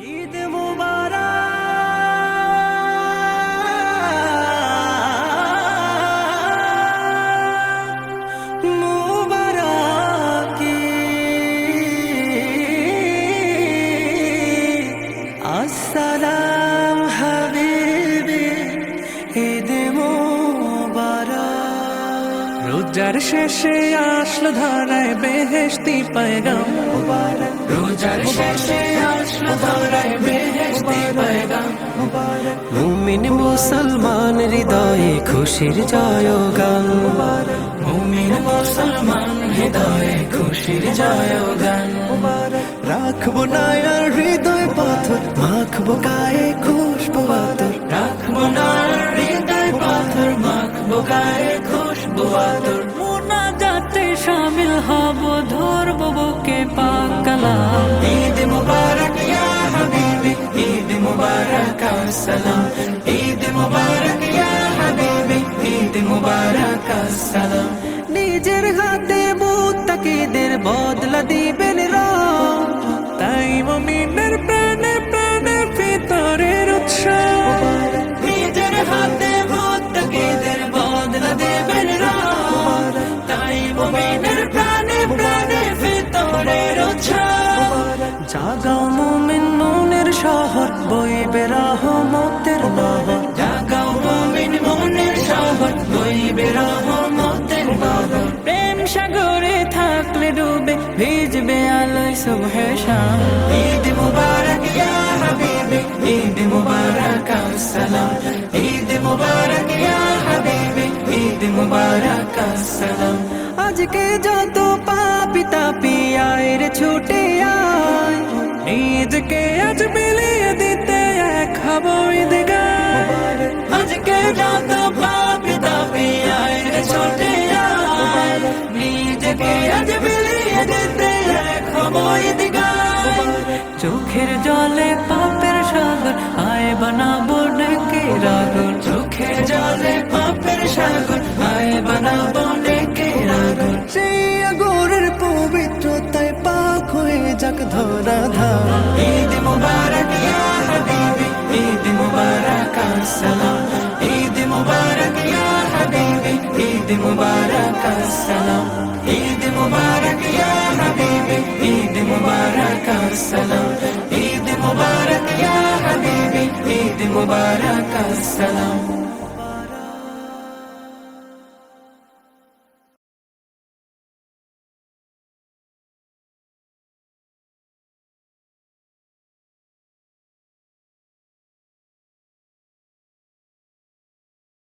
ঈদ মুবারক, মুবারক আসসালাম হাবিবি, ঈদ মুবারক। রোজার শেষে আসলো ধরায় বেহেশতি পয়গাম মুবারক, রোজার শেষে আসলো ধরায় বেহেশতি পয়গাম মুবারক। মুমিন মুসলমান হৃদয়ে খুশির জয়গান মুবারক, মুমিন মুসলমান হৃদয়ে খুশির জয়গান মুবারক। রাখবো না আর হৃদয় পাথর, মাখবো গায়ে খুশবু আতর, রাখবো না আর হৃদয় পাথর, মাখবো গায়ে খুশবু আতর। মুনাজাতে শামিল হব, ধরবো বুকে পাক কালাম। ঈদ মুবারক ইয়া হাবিবি, ঈদ মুবারক আসসালাম, ঈদ মুবারক ইয়া হাবিবি, ঈদ মুবারক আসসালাম। নিজের হাতে মুত্তাকিদের বদলা দিবেন রব, তাই মুমিনের প্রাণে প্রাণে ভিতরের উৎসব। নিজের হাতে মুত্তাকিদের বদলা দিবেন রব, তাই মুমিনের প্রাণে প্রাণে ভিতরের উৎসব। জাগাও মুমিন মনের শহর, বইবে রহমতের নহর। জাগাও মুমিন মনের শহর, বইবে রহমতের নহর। প্রেম সাগরে থাকলে ডুবে, ভিজবে আলোয় সুবহে শাম। ঈদ মুবারক ইয়া হাবিবি, ঈদ মুবারক আসসালাম, ঈদ মুবারক ইয়া হাবিবি, ঈদ মুবারক আসসালাম। আজকে যত পাপী তাপী আয় রে ছুটে আয়, নিজকে আজ বিলিয়ে দিতে এক হব ঈদগাহ। আজকে যত পাপী তাপী আয় রে ছুটে আয়, নিজকে আজ বিলিয়ে দিতে এক হব ঈদগাহ। চোখের জলে পাপের সাগর, আয় বানাবো নেকের আগুন। চোখের জলে পাপের সাগর, আয় বানাবো নেকের আগুন। সেই আগুনের পবিত্রতায় পাক হয়ে যাক ধরাধাম। ঈদ মুবারক ইয়া হাবিবি, ঈদ মুবারক আসসালাম, ঈদ মুবারক ইয়া হাবিবি, ঈদ মুবারক আসসালাম, ঈদ মুবারক ইয়া হাবিবি, ঈদ মুবারক আসসালাম, ঈদ মুবারক ইয়া হাবিবি, ঈদ মুবারক আসসালাম।